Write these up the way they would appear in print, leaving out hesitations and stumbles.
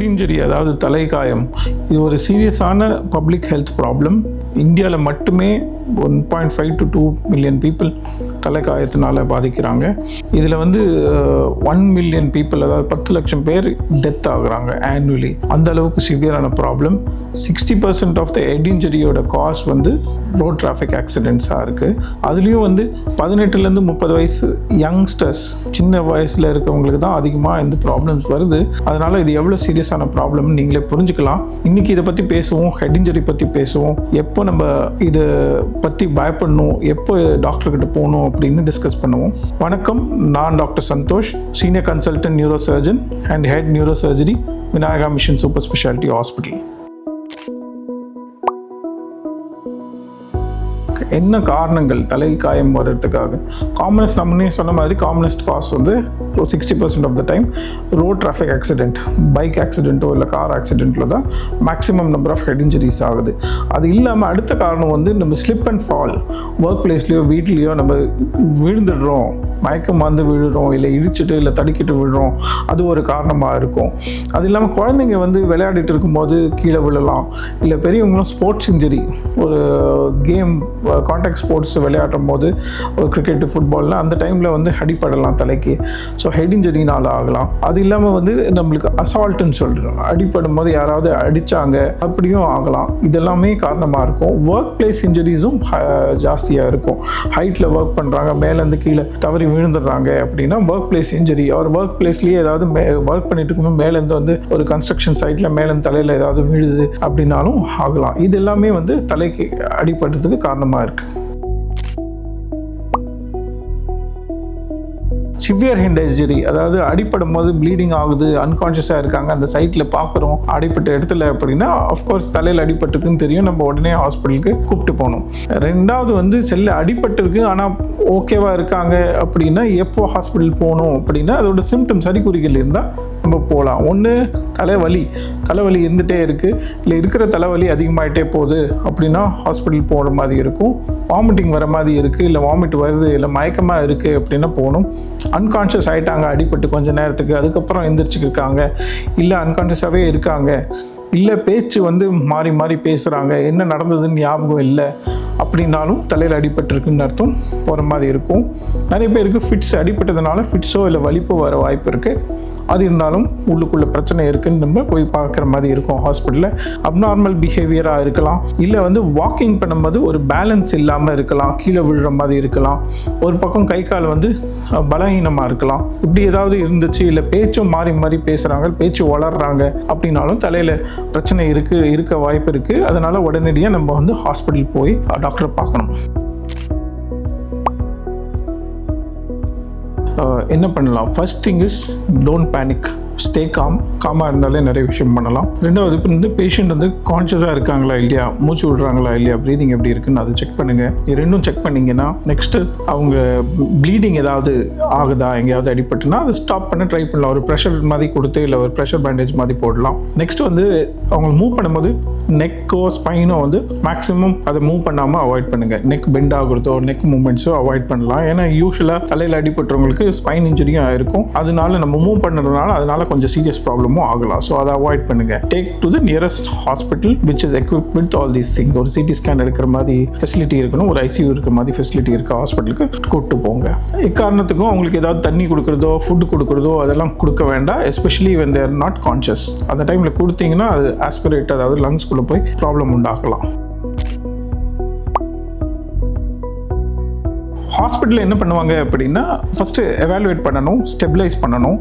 Head injury அதாவது தலைக்காயம் இது ஒரு சீரியஸான பப்ளிக் ஹெல்த் ப்ராப்ளம். இந்தியாவில் மட்டுமே 1.5 to 2 மில்லியன் பீப்புள் தலைக்காயத்தினால பாதிக்கிறாங்க. இதில் வந்து 1 மில்லியன் பீப்புள் அதாவது 10 லட்சம் பேர் டெத் ஆகுறாங்க ஆனுவலி. அந்த அளவுக்கு சிவியரான ப்ராப்ளம். 60% ஆஃப் த ஹெட் இன்ஜுரியோட காஸ் வந்து ரோட் டிராஃபிக் ஆக்சிடென்ட்ஸாக இருக்குது. அதுலேயும் வந்து 18லேருந்து 30 வயசு யங்ஸ்டர்ஸ் சின்ன வயசில் இருக்கவங்களுக்கு தான் அதிகமாக இந்த ப்ராப்ளம்ஸ் வருது. அதனால் இது எவ்வளோ சீரியஸான ப்ராப்ளம்னு நீங்களே புரிஞ்சுக்கலாம். இன்றைக்கி இதை பற்றி பேசுவோம், ஹெட் இன்ஜுரி பற்றி பேசுவோம், எப்போ நம்ம இதை பற்றி பயப்படணும், எப்போ டாக்டர்கிட்ட போகணும் அப்படின்னு டிஸ்கஸ் பண்ணுவோம். வணக்கம், நான் doctor Santhosh, senior consultant neuro surgeon and head neuro surgery, Vinayaka mission super speciality hospital. என்ன காரணங்கள் தலைக்காயம் வர்றதுக்காக? காமனஸ்ட் நம்மனே சொன்ன மாதிரி காமனஸ்ட் காஸ் வந்து 60% of the time road traffic accident, bike ஆக்சிடென்ட்டோ இல்லை கார் ஆக்சிடென்ட்டில் தான் maximum number of head injuries ஆகுது. அது இல்லாமல் அடுத்த காரணம் வந்து நம்ம ஸ்லிப் அண்ட் ஃபால், ஒர்க் பிளேஸ்லேயோ வீட்லேயோ நம்ம விழுந்துடுறோம், மயக்கம் வந்து விழுறோம், இல்லை இடிச்சுட்டு இல்லை தடுக்கிட்டு விழுறோம், அது ஒரு காரணமாக இருக்கும். அது இல்லாமல் குழந்தைங்க வந்து விளையாடிட்டு இருக்கும்போது கீழே விழலாம், இல்லை பெரியவங்களும் ஸ்போர்ட்ஸ் இன்ஜுரி, ஒரு கேம் கான்டாக்ட் ஸ்போர்ட்ஸ் விளையாடும் போது ஒரு கிரிக்கெட்டு ஃபுட்பாலில் அந்த டைமில் வந்து அடிப்படலாம் தலைக்கு. ஸோ ஹெட் இன்ஜுரினால் ஆகலாம். அது இல்லாமல் வந்து நம்மளுக்கு அசால்ட்டுன்னு சொல்கிறோம், அடிப்படும் போது யாராவது அடித்தாங்க அப்படியும் ஆகலாம். இதெல்லாமே காரணமாக இருக்கும். ஒர்க் பிளேஸ் இன்ஜுரிஸும் ஜாஸ்தியாக இருக்கும். ஹைட்டில் ஒர்க் பண்ணுறாங்க, மேலேருந்து கீழே தவறி விழுந்துடுறாங்க அப்படின்னா ஒர்க் பிளேஸ் இன்ஜுரி. அவர் ஒர்க் பிளேஸ்லேயே ஏதாவது ஒர்க் பண்ணிட்டு இருக்கும்போது மேலேருந்து வந்து ஒரு கன்ஸ்ட்ரக்ஷன் சைட்டில் மேலேருந்து தலையில் ஏதாவது விழுது அப்படின்னாலும் ஆகலாம். இது எல்லாமே வந்து தலைக்கு அடிபடுறதுக்கு காரணமாக இருக்கு. சிவியர் ஹெட் இன்ஜுரி அதாவது அடிப்படும் போது ப்ளீடிங் ஆகுது, அன்கான்ஷியஸாக இருக்காங்க, அந்த சைட்டில் பார்க்குறோம் அடிப்பட்ட இடத்துல அப்படின்னா அஃப்கோர்ஸ் தலையில் அடிபட்டுருக்குன்னு தெரியும், நம்ம உடனே ஹாஸ்பிட்டலுக்கு கூப்பிட்டு போகணும். ரெண்டாவது வந்து செல்ல அடிபட்டுருக்கு ஆனால் ஓகேவாக இருக்காங்க அப்படின்னா எப்போ ஹாஸ்பிட்டல் போகணும் அப்படின்னா அதோட சிம்டம்ஸ் அறிகுறிகள் இருந்தால் நம்ம போகலாம். ஒன்று தலைவலி இருந்துகிட்டே இருக்குது, இல்லை இருக்கிற தலைவலி அதிகமாகிட்டே போகுது அப்படின்னா ஹாஸ்பிட்டல் போகிற மாதிரி இருக்கும். வாமிட்டிங் வர மாதிரி இருக்குது, இல்லை வாமிட் வருது, இல்லை மயக்கமாக இருக்குது அப்படின்னா போகணும். அன்கான்ஷியஸ் ஆகிட்டாங்க அடிபட்டு கொஞ்சம் நேரத்துக்கு, அதுக்கப்புறம் எந்திரிச்சுக்கிருக்காங்க, இல்லை அன்கான்ஷியஸாகவே இருக்காங்க, இல்லை பேச்சு வந்து மாறி மாறி பேசுகிறாங்க, என்ன நடந்ததுன்னு ஞாபகம் இல்லை அப்படின்னாலும் தலையில் அடிபட்டுருக்குன்னு அர்த்தம் போகிற மாதிரி இருக்கும். நிறைய பேருக்கு ஃபிட்ஸ் அடிபட்டதுனால ஃபிட்ஸோ இல்லை வலிப்போ வர வாய்ப்பு இருக்குது. அது இருந்தாலும் உள்ளுக்குள்ளே பிரச்சனை இருக்குன்னு நம்ம போய் பார்க்குற மாதிரி இருக்கும் ஹாஸ்பிட்டலில். அப்நார்மல் பிஹேவியராக இருக்கலாம், இல்லை வந்து வாக்கிங் பண்ணும்போது ஒரு பேலன்ஸ் இல்லாமல் இருக்கலாம், கீழே விழுற மாதிரி இருக்கலாம், ஒரு பக்கம் கை கால் வந்து பலவீனமாக இருக்கலாம். இப்படி ஏதாவது இருந்துச்சு, இல்லை பேச்சும் மாறி மாறி பேசுகிறாங்க, பேச்சு வளர்றாங்க அப்படின்னாலும் தலையில் பிரச்சனை இருக்க வாய்ப்பு இருக்குது. அதனால் உடனடியாக நம்ம வந்து ஹாஸ்பிட்டல் போய் டாக்டரை பார்க்கணும். என்ன பண்ணலாம்? First thing is don't panic, stay காமாக இருந்தாலே நிறைய விஷயம் பண்ணலாம். ரெண்டாவது இப்போ வந்து பேஷண்ட் வந்து கான்ஷியஸாக இருக்காங்களா இல்லையா, மூச்சு விடுறாங்களா இல்லையா, ப்ரீதிங் எப்படி இருக்குன்னு அதை செக் பண்ணுங்கள். இது ரெண்டும் செக் பண்ணிங்கன்னா நெக்ஸ்ட்டு அவங்க ப்ளீடிங் ஏதாவது ஆகுதா, எங்கேயாவது அடிபட்டுனா அதை ஸ்டாப் பண்ண ட்ரை பண்ணலாம். ஒரு ப்ரெஷர் மாதிரி கொடுத்து இல்லை ஒரு ப்ரெஷர் பேண்டேஜ் மாதிரி போடலாம். நெக்ஸ்ட் வந்து அவங்க மூவ் பண்ணும்போது நெக்கோ ஸ்பைனோ வந்து மேக்ஸிமம் அதை மூவ் பண்ணாமல் அவாய்ட் பண்ணுங்கள். நெக் பெண்ட் ஆகுறதோ நெக் மூவ்மெண்ட்ஸோ அவாய்ட் பண்ணலாம். ஏன்னா யூஸ்வலாக தலையில் அடிபட்டுறவங்களுக்கு ஸ்பைன் இன்ஜுரியும் ஆயிருக்கும். அதனால நம்ம மூவ் பண்ணுறதுனால அதனால கொஞ்சம் சீரியஸ் ப்ராப்ளமும் ஆகலாம். ஸோ அதை அவாய்ட் பண்ணுங்க. Take to the nearest hospital which is equipped with all these things. ஒரு சிடி ஸ்கேன் எடுக்கிற மாதிரி ஃபெசிலிட்டி இருக்கணும், ஒரு ஐசியூ இருக்கிற மாதிரி ஃபெசிலிட்டி இருக்க ஹாஸ்பிட்டலுக்கு கூப்பிட்டு போங்க. இக்காரணத்துக்கும் அவங்களுக்கு ஏதாவது தண்ணி கொடுக்குறதோ ஃபுட்டு கொடுக்குறதோ அதெல்லாம் கொடுக்க வேண்டாம். Especially when they are not conscious. அந்த டைமில் கொடுத்தீங்கன்னா அது ஆஸ்பிரேட் அதாவது லங்ஸ்குள்ளே போய் ப்ராப்ளம் உண்டாகலாம். ஹாஸ்பிட்டலில் என்ன பண்ணுவாங்க அப்படின்னா ஃபஸ்ட்டு எவாலுவேட் பண்ணணும், ஸ்டெபிலைஸ் பண்ணணும்.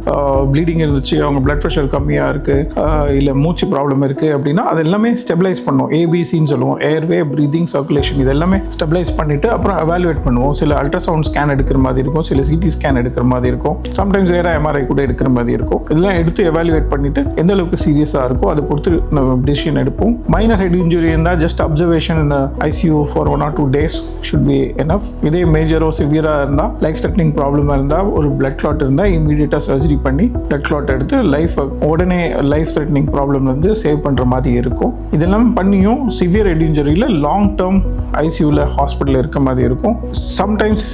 ப்ளீடிங் இருந்துச்சு, அவங்க பிளட் ப்ரெஷர் கம்மியாக இருக்குது, இல்லை மூச்சு ப்ராப்ளம் இருக்குது அப்படின்னா அது எல்லாமே ஸ்டெபிலைஸ் பண்ணுவோம். ஏபிசின்னு சொல்லுவோம், ஏர்வே, ப்ரீதிங், சர்க்குலேஷன், இது எல்லாமே ஸ்டெபிலைஸ் பண்ணிவிட்டு அப்புறம் எவாலுவேட் பண்ணுவோம். சில அல்ட்ராசவுண்ட் ஸ்கேன் எடுக்கிற மாதிரி இருக்கும், சில சிடி ஸ்கேன் எடுக்கிற மாதிரி இருக்கும், சம்டைம்ஸ் வேறு எம்ஆர்ஐ கூட எடுக்கிற மாதிரி இருக்கும். இதெல்லாம் எடுத்து எவாலுவேட் பண்ணிவிட்டு எந்த அளவுக்கு சீரியஸாக இருக்கோ அதை பொறுத்து நம்ம டிசிஷன் எடுப்போம். மைனர் ஹெட் இன்ஜுரி இருந்தால் just observation in ICU for 1 or 2 days should be enough. இதே மேஜரோ சிவியராக இருந்தால், லைஃப் த்ரெட்னிங் ப்ராப்ளமாக இருந்தால், ஒரு பிளட் கிளாட் இருந்தால் இமீடியட்டாக சர்ஜரி பண்ணி பிளட் கிளாட் எடுத்து உடனே லைஃப் த்ரெட்னிங் ப்ராப்ளம் வந்து சேவ் பண்ணுற மாதிரி இருக்கும். இதெல்லாம் பண்ணியும் சிவியர் ஹெட் இன்ஜுரியில் லாங் டேர்ம் ஐசியூவில் ஹாஸ்பிட்டலில் இருக்க மாதிரி இருக்கும். Sometimes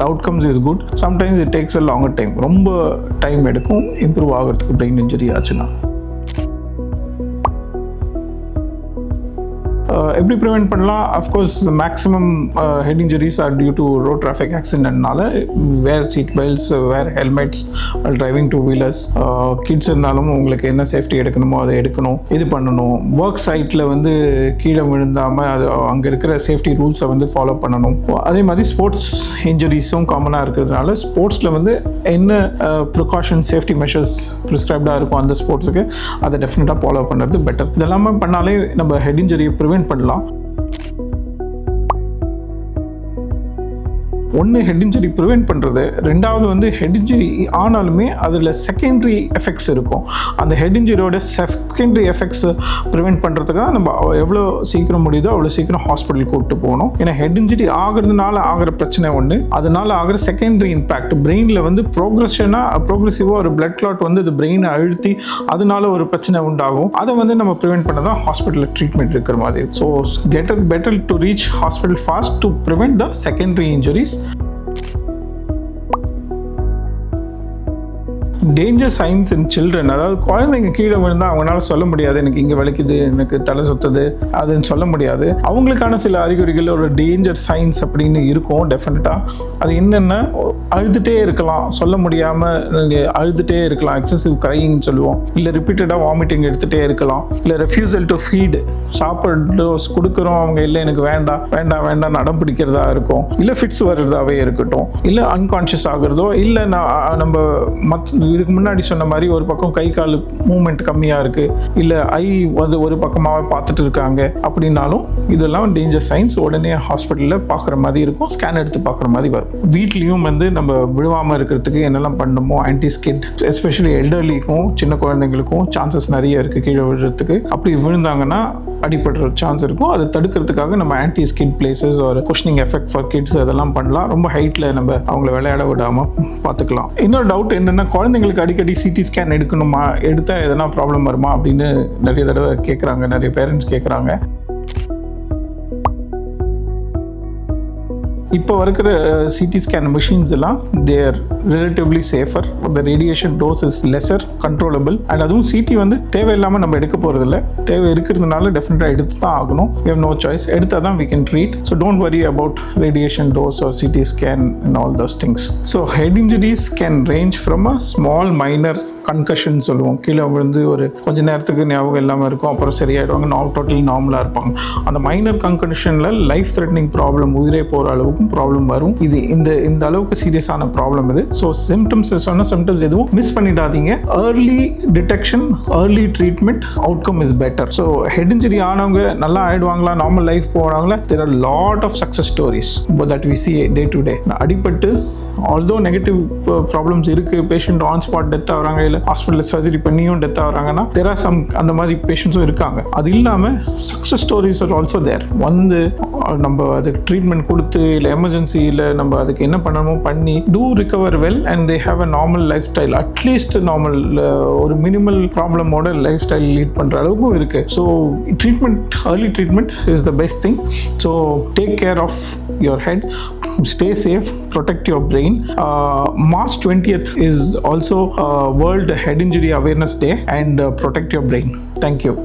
outcomes is good, sometimes it takes a longer time. ரொம்ப டைம் எடுக்கும் இம்ப்ரூவ் ஆகிறதுக்கு பிரெயின் இன்ஜுரி ஆச்சுன்னா. எப்படி ப்ரிவெண்ட் பண்ணலாம்? Of course maximum head injuries are due to road traffic ஆக்சிடென்ட்னால wear seat belts, wear helmets, driving two wheelers. Kids இருந்தாலும் உங்களுக்கு என்ன சேஃப்டி எடுக்கணுமோ அதை எடுக்கணும், இது பண்ணணும். ஒர்க் சைட்டில் வந்து கீழே விழுந்தாமல் அது அங்கே இருக்கிற சேஃப்டி ரூல்ஸை வந்து ஃபாலோ பண்ணணும். அதே மாதிரி ஸ்போர்ட்ஸ் இன்ஜுரிஸும் காமனாக இருக்கிறதுனால ஸ்போர்ட்ஸில் வந்து என்ன ப்ரிகாஷன் சேஃப்டி மெஷர்ஸ் ப்ரிஸ்கிரைப்டாக இருக்கும் அந்த ஸ்போர்ட்ஸுக்கு அதை டெஃபினட்டாக ஃபாலோ பண்ணுறது பெட்டர். இதெல்லாமே பண்ணாலே நம்ம ஹெட் இன்ஜுரியை ப்ரிவெண்ட் பண்ணலாம். ஒன்று ஹெட் இன்ஜுரி ப்ரிவெண்ட் பண்ணுறது, ரெண்டாவது வந்து ஹெட் இன்ஜுரி ஆனாலுமே அதில் செகண்டரி எஃபெக்ட்ஸ் இருக்கும். அந்த ஹெட் இன்ஜுரியோட செகண்டரி எஃபெக்ட்ஸ் ப்ரிவெண்ட் பண்ணுறதுக்காக நம்ம எவ்வளோ சீக்கிரம் முடியுதோ அவ்வளோ சீக்கிரம் ஹாஸ்பிட்டல் கூப்பிட்டு போகணும். ஏன்னா ஹெட் இன்ஜுரி ஆகிறதுனால ஆகிற பிரச்சனை ஒன்று, அதனால ஆகிற செகண்டரி இம்பேக்ட் பிரெயினில் வந்து ப்ரோக்ரெசிவாக ஒரு பிளட் கிளாட் வந்து அது பிரெயினை அழுத்தி அதனால ஒரு பிரச்சனை உண்டாகும். அதை வந்து நம்ம ப்ரிவெண்ட் பண்ண தான் ஹாஸ்பிட்டலில் ட்ரீட்மெண்ட் இருக்கிற மாதிரி. So better to reach hospital fast to prevent the secondary injuries. Danger science in children, அதாவது குழந்தைங்க கீழே விழுந்தால் அவங்களால சொல்ல முடியாது எனக்கு இங்கே வலிக்குது, எனக்கு தலை சுத்துது, அதுன்னு சொல்ல முடியாது. அவங்களுக்கான சில அறிகுறிகள் ஒரு டேஞ்சர் சைன்ஸ் அப்படின்னு இருக்கும் டெஃபினட்டாக. அது என்னென்னா அழுதுகிட்டே இருக்கலாம், சொல்ல முடியாமல் அழுதுகிட்டே இருக்கலாம், எக்ஸசிவ் க்ரையிங்னு சொல்லுவோம். இல்லை ரிப்பீட்டடாக வாமிட்டிங் எடுத்துகிட்டே இருக்கலாம். இல்லை ரெஃப்யூசல் டு ஃபீடு, சாப்பாடு கொடுக்குறோம் அவங்க இல்லை எனக்கு வேண்டாம் வேண்டாம் வேண்டாம் நடம் பிடிக்கிறதா இருக்கும். இல்லை ஃபிட்ஸ் வர்றதாவே இருக்கட்டும். இல்லை அன்கான்ஷியஸ் ஆகுறதோ, இல்லை நம்ம இதுக்கு முன்னாடி சொன்ன மாதிரி ஒரு பக்கம் கை கால் மூவ்மெண்ட் கம்மியாக இருக்குது, இல்லை ஐ வந்து ஒரு பக்கமாக பார்த்துட்டு இருக்காங்க அப்படின்னாலும் இதெல்லாம் டேஞ்சர் சைன்ஸ். உடனே ஹாஸ்பிட்டலில் பார்க்குற மாதிரி இருக்கும், ஸ்கேன் எடுத்து பார்க்குற மாதிரி வரும். வீட்லேயும் வந்து நம்ம விழுவாமல் இருக்கிறதுக்கு என்னெல்லாம் பண்ணணுமோ ஆன்டி ஸ்கிட், எஸ்பெஷலி எல்டர்லிக்கும் சின்ன குழந்தைங்களுக்கும் சான்சஸ் நிறைய இருக்குது கீழே விழுறதுக்கு. அப்படி விழுந்தாங்கன்னா அடிபடுற சான்ஸ் இருக்கும். அதை தடுக்கிறதுக்காக நம்ம ஆன்டி ஸ்கிட் பிளேசஸ் ஒரு குஷனிங் எஃபெக்ட் ஃபார் கிட்ஸ் அதெல்லாம் பண்ணலாம். ரொம்ப ஹைட்டில் நம்ம அவங்கள விளையாட விடாமல் பார்த்துக்கலாம். இன்னொரு டவுட் என்னென்னா, குழந்தைங்களுக்கு அடிக்கடி சிடி ஸ்கேன் எடுக்கணுமா, எடுத்தால் எதனா ப்ராப்ளம் வருமா அப்படின்னு நிறைய தடவை கேட்குறாங்க, நிறைய பேரண்ட்ஸ் கேட்குறாங்க. இப்போ இருக்கிற சிடி ஸ்கேன் மிஷின்ஸ் எல்லாம் they're relatively safer, the radiation dose is lesser, controllable. And அதுவும் சிடி வந்து தேவையில்லாமல் நம்ம எடுக்க போகிறதில்ல, தேவை இருக்கிறதுனால டெஃபினட்டாக எடுத்து தான் ஆகணும். யூ ஹேவ் நோ சாய்ஸ், எடுத்தால் தான் we can treat. So don't worry about radiation dose or CT scan and all those things. So head injuries can range from a small minor concussion சொல்லுவோம், கீழே விழுந்து ஒரு கொஞ்ச நேரத்துக்கு ஞாபகம் இல்லாமல் இருக்கும், அப்புறம் சரியாயிடுவாங்க, டோட்டலி நார்மலாக இருப்பாங்க. அந்த மைனர் கன்கஷனில் லைஃப் த்ரெட்னிங் ப்ராப்ளம், உயிரே போகிற அளவுக்கு ப்ராப்ளம் வரும். இது இந்த அளவுக்கு சீரியஸான ப்ராப்ளம் இது. ஸோ சொன்ன சிம்டம்ஸ் எதுவும் மிஸ் பண்ணிடாதீங்க. Early detection, early treatment, outcome is better. So head injury ஆனவங்க நல்லா ஆயிடுவாங்களா, நார்மல் லைஃப் போகிறாங்களா? There are lot of success stories that we see day to day. அடிபட்டு ஆல்தோ நெகட்டிவ் ப்ராப்ளம்ஸ் இருக்குது, பேஷண்ட் ஆன் ஸ்பாட் டெத் ஆகிறாங்க, இல்லை ஹாஸ்பிட்டலில் surgery பண்ணியும் டெத் ஆகிறாங்கன்னா தெர் ஆர் சம் அந்த மாதிரி பேஷண்ட்ஸும் இருக்காங்க. அது இல்லாமல் success stories are also there. வந்து நம்ம அதுக்கு ட்ரீட்மெண்ட் கொடுத்து இல்லை எமர்ஜென்சியில் நம்ம அதுக்கு என்ன பண்ணணுமோ பண்ணி to recover well and they have a normal life style, at least normal ஒரு மினிமல் ப்ராப்ளமோட லைஃப் ஸ்டைல் லீட் பண்ணுற அளவுக்கும் இருக்குது. So treatment, early treatment is the best thing. So take care of your head, stay safe, protect your brain. March 20th is also World Head Injury Awareness Day, and protect your brain. Thank you.